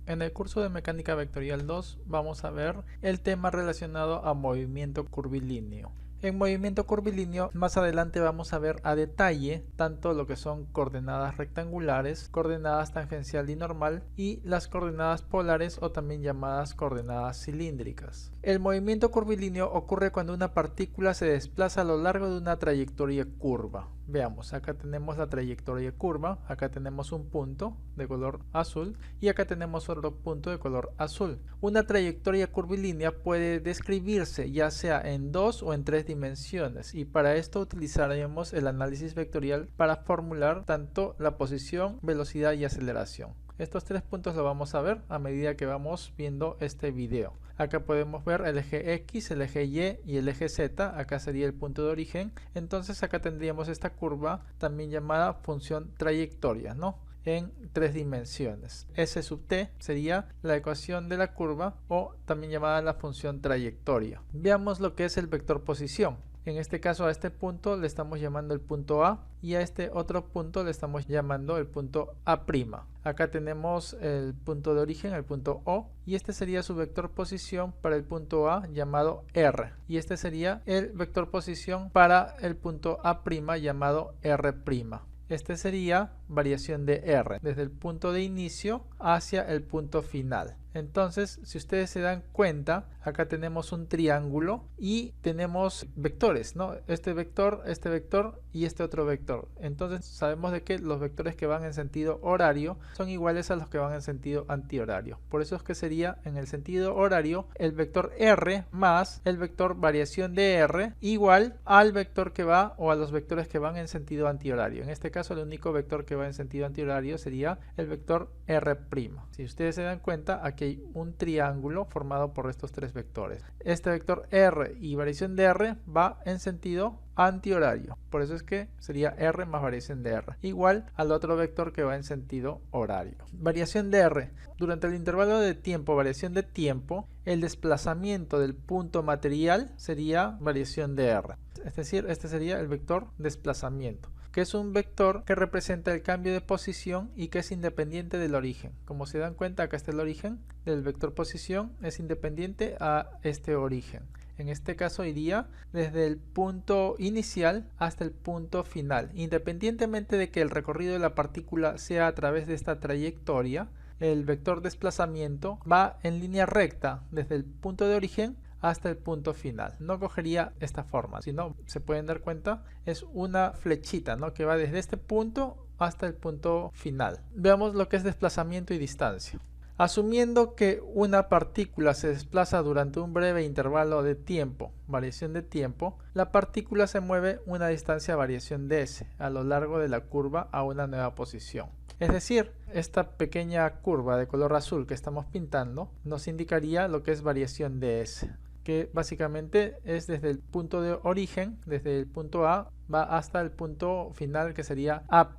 En el curso de Mecánica Vectorial 2 vamos a ver el tema relacionado a movimiento curvilíneo. En movimiento curvilíneo más adelante vamos a ver a detalle tanto lo que son coordenadas rectangulares, coordenadas tangencial y normal y las coordenadas polares o también llamadas coordenadas cilíndricas. El movimiento curvilíneo ocurre cuando una partícula se desplaza a lo largo de una trayectoria curva. Veamos, acá tenemos la trayectoria curva, acá tenemos un punto de color azul y acá tenemos otro punto de color azul. Una trayectoria curvilínea puede describirse ya sea en 2 o en 3 dimensiones y para esto utilizaremos el análisis vectorial para formular tanto la posición, velocidad y aceleración. Estos 3 puntos lo vamos a ver a medida que vamos viendo este video. Acá podemos ver el eje X, el eje Y y el eje Z. Acá sería el punto de origen. Entonces acá tendríamos esta curva también llamada función trayectoria, ¿no? En 3 dimensiones. S sub t sería la ecuación de la curva o también llamada la función trayectoria. Veamos lo que es el vector posición. En este caso a este punto le estamos llamando el punto A y a este otro punto le estamos llamando el punto A'. Acá tenemos el punto de origen, el punto O, y este sería su vector posición para el punto A llamado R. Y este sería el vector posición para el punto A' llamado R'. Este sería variación de R desde el punto de inicio hacia el punto final. Entonces, si ustedes se dan cuenta, acá tenemos un triángulo y tenemos vectores, ¿no? Este vector y este otro vector. Entonces, sabemos de que los vectores que van en sentido horario son iguales a los que van en sentido antihorario. Por eso es que sería en el sentido horario el vector R más el vector variación de R igual al vector que va o a los vectores que van en sentido antihorario. En este caso, el único vector que va en sentido antihorario sería el vector R'. Si ustedes se dan cuenta, aquí hay un triángulo formado por estos 3 vectores. Este vector R y variación de R va en sentido antihorario. Por eso es que sería R más variación de R igual al otro vector que va en sentido horario. Variación de R. Durante el intervalo de tiempo, variación de tiempo, el desplazamiento del punto material sería variación de R. Es decir, este sería el vector desplazamiento, que es un vector que representa el cambio de posición y que es independiente del origen. Como se dan cuenta, acá está el origen del vector posición, es independiente a este origen. En este caso iría desde el punto inicial hasta el punto final. Independientemente de que el recorrido de la partícula sea a través de esta trayectoria, el vector desplazamiento va en línea recta desde el punto de origen hasta el punto final. No cogería esta forma, sino se pueden dar cuenta, es una flechita, ¿no? Que va desde este punto hasta el punto final. Veamos lo que es desplazamiento y distancia. Asumiendo que una partícula se desplaza durante un breve intervalo de tiempo, variación de tiempo, la partícula se mueve una distancia variación de s a lo largo de la curva a una nueva posición. Es decir, esta pequeña curva de color azul que estamos pintando nos indicaría lo que es variación de s, que básicamente es desde el punto de origen, desde el punto A, va hasta el punto final que sería A'.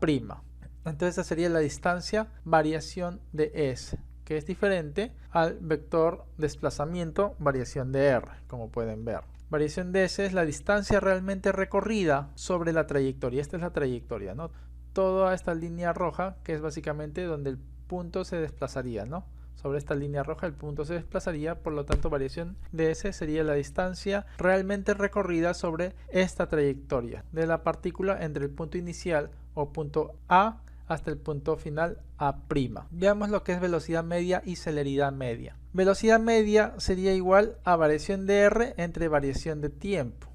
Entonces esa sería la distancia variación de S, que es diferente al vector desplazamiento variación de R, como pueden ver. Variación de S es la distancia realmente recorrida sobre la trayectoria. Esta es la trayectoria, ¿no? Toda esta línea roja, que es básicamente donde el punto se desplazaría, ¿no? Sobre esta línea roja el punto se desplazaría, por lo tanto variación de S sería la distancia realmente recorrida sobre esta trayectoria de la partícula entre el punto inicial o punto A hasta el punto final A'. Veamos lo que es velocidad media y celeridad media. Velocidad media sería igual a variación de R entre variación de tiempo.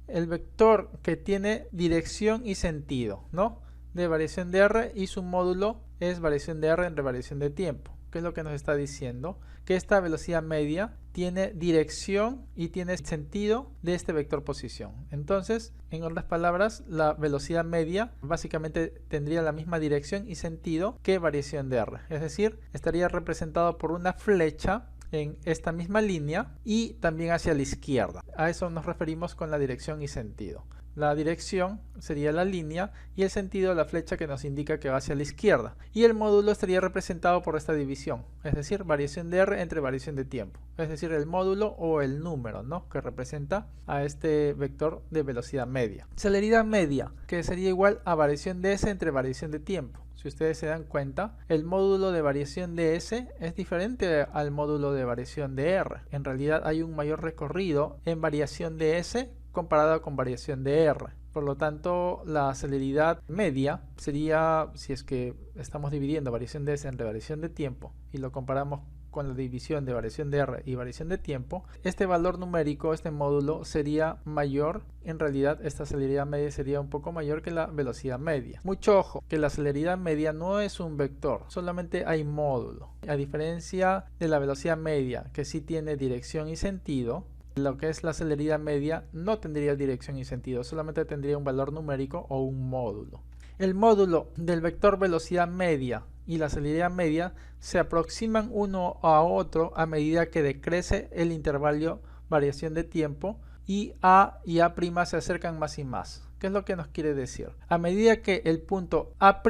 El vector que tiene dirección y sentido, ¿no? De variación de R y su módulo es variación de R entre variación de tiempo. ¿Qué es lo que nos está diciendo? Que esta velocidad media tiene dirección y tiene sentido de este vector posición. Entonces, en otras palabras, la velocidad media básicamente tendría la misma dirección y sentido que variación de R. Es decir, estaría representado por una flecha en esta misma línea y también hacia la izquierda. A eso nos referimos con la dirección y sentido. La dirección sería la línea y el sentido la flecha que nos indica que va hacia la izquierda. Y el módulo estaría representado por esta división, es decir, variación de R entre variación de tiempo. Es decir, el módulo o el número, ¿no? Que representa a este vector de velocidad media. Celeridad media, que sería igual a variación de S entre variación de tiempo. Si si ustedes se dan cuenta, el módulo de variación de S es diferente al módulo de variación de R. En realidad hay un mayor recorrido en variación de S comparado con variación de R. Por lo tanto, la celeridad media sería, si es que estamos dividiendo variación de S entre variación de tiempo y lo comparamos con la división de variación de R y variación de tiempo, este valor numérico, este módulo, sería mayor. En realidad, esta celeridad media sería un poco mayor que la velocidad media. Mucho ojo, que la celeridad media no es un vector, solamente hay módulo. A diferencia de la velocidad media, que sí tiene dirección y sentido, lo que es la celeridad media no tendría dirección y sentido, solamente tendría un valor numérico o un módulo. El módulo del vector velocidad media y la celeridad media se aproximan uno a otro a medida que decrece el intervalo variación de tiempo y A se acercan más y más. ¿Qué es lo que nos quiere decir? A medida que el punto A'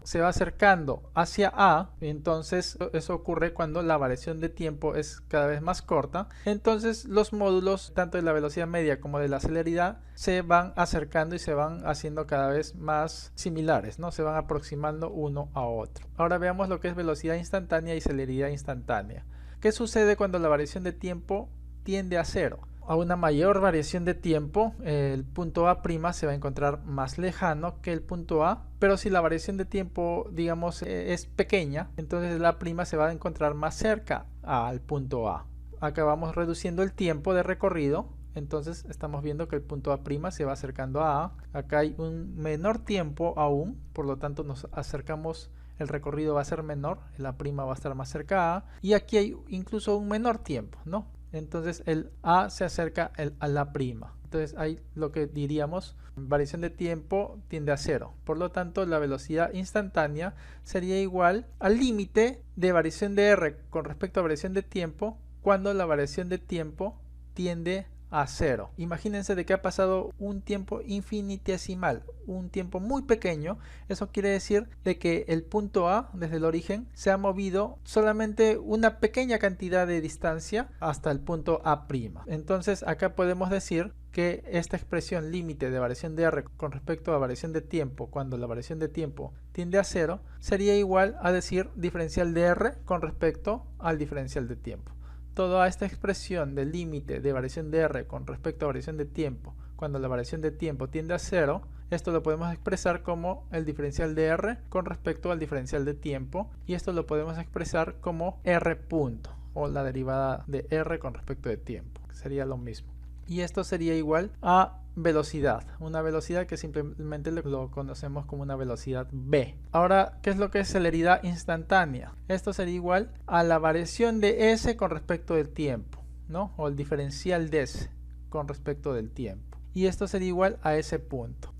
se va acercando hacia A, entonces eso ocurre cuando la variación de tiempo es cada vez más corta, entonces los módulos tanto de la velocidad media como de la celeridad se van acercando y se van haciendo cada vez más similares, ¿no? Se van aproximando uno a otro. Ahora veamos lo que es velocidad instantánea y celeridad instantánea. ¿Qué sucede cuando la variación de tiempo tiende a cero? A una mayor variación de tiempo, el punto A' se va a encontrar más lejano que el punto A, pero si la variación de tiempo, digamos, es pequeña, entonces la prima se va a encontrar más cerca al punto A. Acá vamos reduciendo el tiempo de recorrido, entonces estamos viendo que el punto A' se va acercando a A. Acá hay un menor tiempo aún, por lo tanto nos acercamos. El recorrido va a ser menor, la prima va a estar más cerca a A, y aquí hay incluso un menor tiempo, ¿no? Entonces el A se acerca a la prima. Entonces ahí lo que diríamos, variación de tiempo tiende a cero. Por lo tanto, la velocidad instantánea sería igual al límite de variación de R con respecto a variación de tiempo cuando la variación de tiempo tiende a cero. Imagínense de que ha pasado un tiempo infinitesimal, un tiempo muy pequeño. Eso quiere decir de que el punto A desde el origen se ha movido solamente una pequeña cantidad de distancia hasta el punto A'. Entonces acá podemos decir que esta expresión límite de variación de R con respecto a variación de tiempo cuando la variación de tiempo tiende a cero sería igual a decir diferencial de R con respecto al diferencial de tiempo. Toda esta expresión del límite de variación de R con respecto a variación de tiempo cuando la variación de tiempo tiende a cero, esto lo podemos expresar como el diferencial de R con respecto al diferencial de tiempo, y esto lo podemos expresar como R punto, o la derivada de R con respecto de tiempo, que sería lo mismo. Y esto sería igual a velocidad, una velocidad que simplemente lo conocemos como una velocidad v. Ahora, ¿qué es lo que es celeridad instantánea? Esto sería igual a la variación de s con respecto del tiempo, ¿no? O el diferencial de s con respecto del tiempo. Y esto sería igual a ese punto.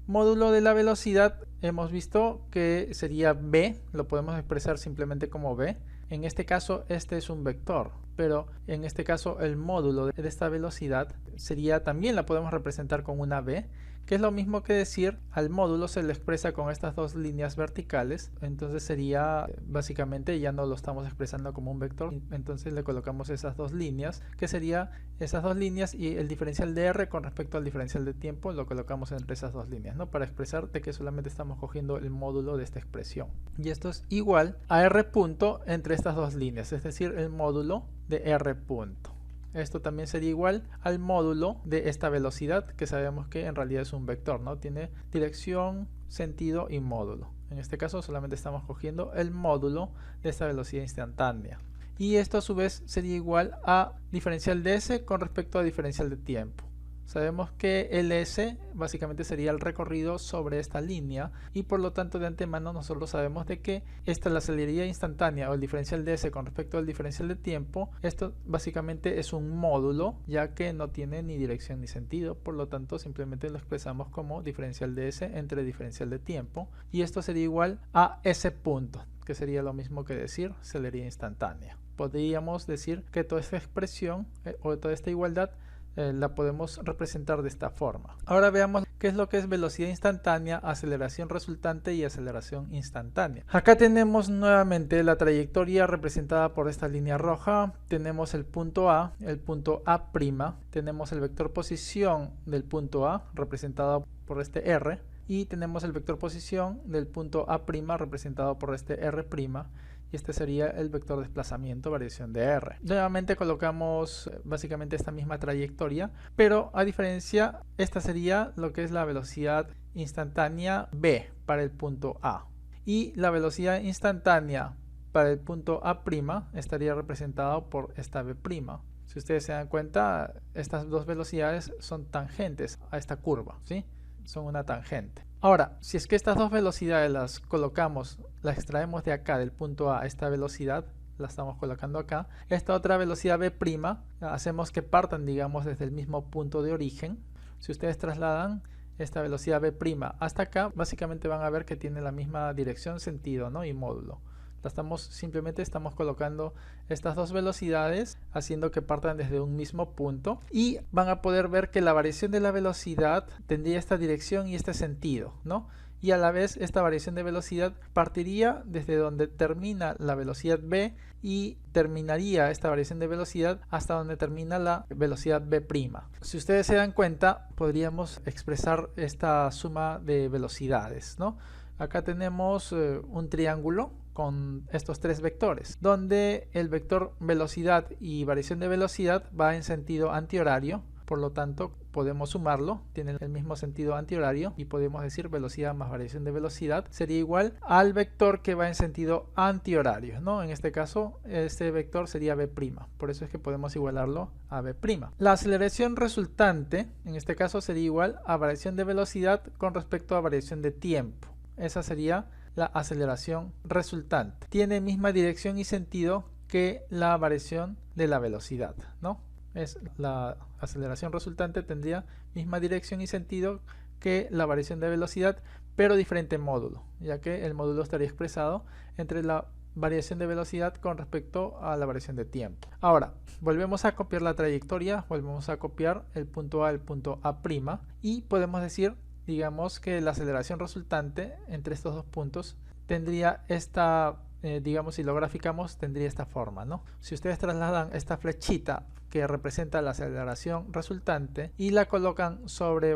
Módulo de la velocidad hemos visto que sería v, lo podemos expresar simplemente como v. En este caso este es un vector, pero en este caso el módulo de esta velocidad sería, también la podemos representar con una v, que es lo mismo que decir al módulo se le expresa con estas dos líneas verticales. Entonces sería, básicamente ya no lo estamos expresando como un vector, entonces le colocamos esas dos líneas, que sería esas dos líneas, y el diferencial de R con respecto al diferencial de tiempo lo colocamos entre esas dos líneas, ¿no? Para expresar de que solamente estamos cogiendo el módulo de esta expresión. Y esto es igual a R punto entre estas dos líneas, es decir, el módulo de R punto. Esto también sería igual al módulo de esta velocidad, que sabemos que en realidad es un vector, ¿no? Tiene dirección, sentido y módulo. En este caso solamente estamos cogiendo el módulo de esta velocidad instantánea. Y esto a su vez sería igual a diferencial de S con respecto a diferencial de tiempo. Sabemos que el S básicamente sería el recorrido sobre esta línea, y por lo tanto de antemano nosotros sabemos de que esta es la celeridad instantánea o el diferencial de S con respecto al diferencial de tiempo. Esto básicamente es un módulo, ya que no tiene ni dirección ni sentido, por lo tanto simplemente lo expresamos como diferencial de S entre diferencial de tiempo, y esto sería igual a S punto, que sería lo mismo que decir celeridad instantánea. Podríamos decir que toda esta expresión o toda esta igualdad la podemos representar de esta forma. Ahora veamos qué es lo que es velocidad instantánea, aceleración resultante y aceleración instantánea. Acá tenemos nuevamente la trayectoria representada por esta línea roja. Tenemos el punto A, el punto A', tenemos el vector posición del punto A representado por este R, y tenemos el vector posición del punto A' representado por este R', y este sería el vector desplazamiento, variación de R. Nuevamente colocamos básicamente esta misma trayectoria, pero a diferencia, esta sería lo que es la velocidad instantánea B para el punto A, y la velocidad instantánea para el punto A' estaría representado por esta B'. Si ustedes se dan cuenta, estas dos velocidades son tangentes a esta curva, ¿sí? Son una tangente. Ahora, si es que estas dos velocidades las colocamos, las extraemos de acá, del punto A, esta velocidad, la estamos colocando acá. Esta otra velocidad B', hacemos que partan, digamos, desde el mismo punto de origen. Si ustedes trasladan esta velocidad B' hasta acá, básicamente van a ver que tiene la misma dirección, sentido, ¿no? Y módulo. Simplemente estamos colocando estas dos velocidades, haciendo que partan desde un mismo punto, y van a poder ver que la variación de la velocidad tendría esta dirección y este sentido, ¿no? Y a la vez esta variación de velocidad partiría desde donde termina la velocidad B y terminaría esta variación de velocidad hasta donde termina la velocidad B'. Si ustedes se dan cuenta, podríamos expresar esta suma de velocidades, ¿no? Acá tenemos un triángulo con estos tres vectores, donde el vector velocidad y variación de velocidad va en sentido antihorario, por lo tanto podemos sumarlo, tiene el mismo sentido antihorario, y podemos decir velocidad más variación de velocidad sería igual al vector que va en sentido antihorario, ¿no? En este caso, este vector sería B', por eso es que podemos igualarlo a B'. La aceleración resultante, en este caso, sería igual a variación de velocidad con respecto a variación de tiempo. Esa sería la aceleración resultante. Tiene misma dirección y sentido que la variación de la velocidad, ¿no? La aceleración resultante tendría misma dirección y sentido que la variación de velocidad, pero diferente módulo, ya que el módulo estaría expresado entre la variación de velocidad con respecto a la variación de tiempo. Ahora, volvemos a copiar la trayectoria, volvemos a copiar el punto A, el punto A', y podemos decir, digamos, que la aceleración resultante entre estos dos puntos tendría esta, digamos, si lo graficamos, tendría esta forma, ¿no? Si ustedes trasladan esta flechita que representa la aceleración resultante y la colocan sobre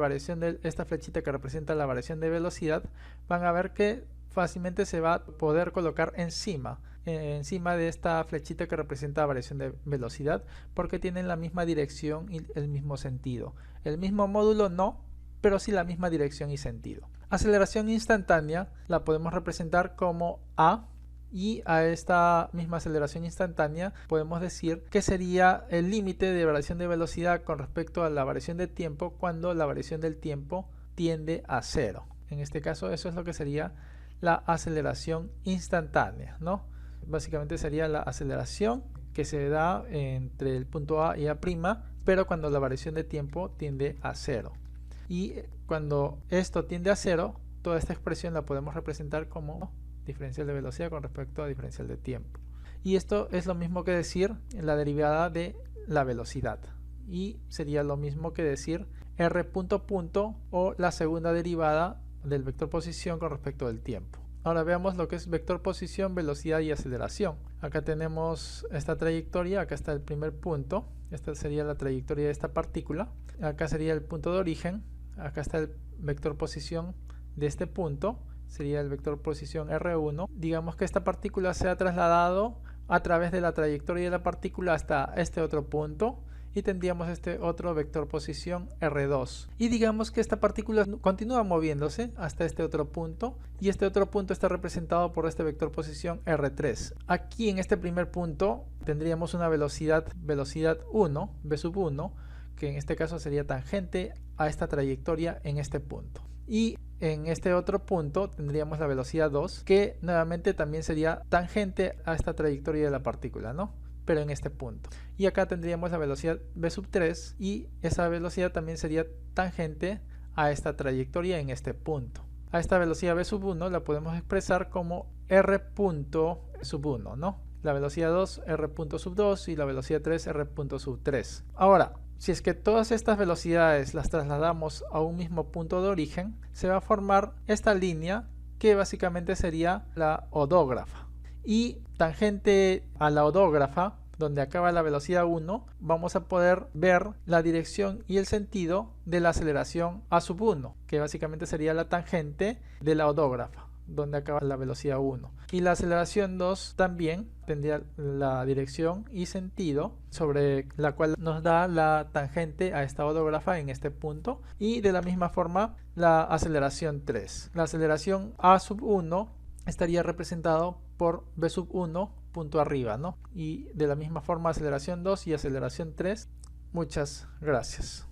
esta flechita que representa la variación de velocidad, van a ver que fácilmente se va a poder colocar encima de esta flechita que representa variación de velocidad, porque tienen la misma dirección y el mismo sentido. El mismo módulo no, pero sí la misma dirección y sentido. Aceleración instantánea la podemos representar como A, y a esta misma aceleración instantánea podemos decir que sería el límite de variación de velocidad con respecto a la variación de tiempo cuando la variación del tiempo tiende a cero. En este caso, eso es lo que sería la aceleración instantánea, ¿no? Básicamente sería la aceleración que se da entre el punto A y A', pero cuando la variación de tiempo tiende a cero. Y cuando esto tiende a cero, toda esta expresión la podemos representar como diferencial de velocidad con respecto a diferencial de tiempo. Y esto es lo mismo que decir la derivada de la velocidad. Y sería lo mismo que decir R punto punto o la segunda derivada del vector posición con respecto del tiempo. Ahora veamos lo que es vector posición, velocidad y aceleración. Acá tenemos esta trayectoria, acá está el primer punto, esta sería la trayectoria de esta partícula, acá sería el punto de origen, acá está el vector posición de este punto, sería el vector posición R1. Digamos que esta partícula se ha trasladado a través de la trayectoria de la partícula hasta este otro punto, y tendríamos este otro vector posición R2. Y digamos que esta partícula continúa moviéndose hasta este otro punto, y este otro punto está representado por este vector posición R3. Aquí en este primer punto tendríamos una velocidad 1, V1, que en este caso sería tangente a esta trayectoria en este punto. Y en este otro punto tendríamos la velocidad 2, que nuevamente también sería tangente a esta trayectoria de la partícula, ¿no? Pero en este punto. Y acá tendríamos la velocidad V3, y esa velocidad también sería tangente a esta trayectoria en este punto. A esta velocidad V1 la podemos expresar como R.1, ¿no? La velocidad 2, R.2, y la velocidad 3, R.3. Ahora, si es que todas estas velocidades las trasladamos a un mismo punto de origen, se va a formar esta línea que básicamente sería la odógrafa. Y tangente a la odógrafa donde acaba la velocidad 1, vamos a poder ver la dirección y el sentido de la aceleración a sub 1, que básicamente sería la tangente de la odógrafa, donde acaba la velocidad 1. Y la aceleración 2 también tendría la dirección y sentido sobre la cual nos da la tangente a esta odógrafa en este punto. Y de la misma forma la aceleración 3. La aceleración a sub 1 estaría representado por b sub 1 punto arriba, ¿no? Y de la misma forma aceleración 2 y aceleración 3. Muchas gracias.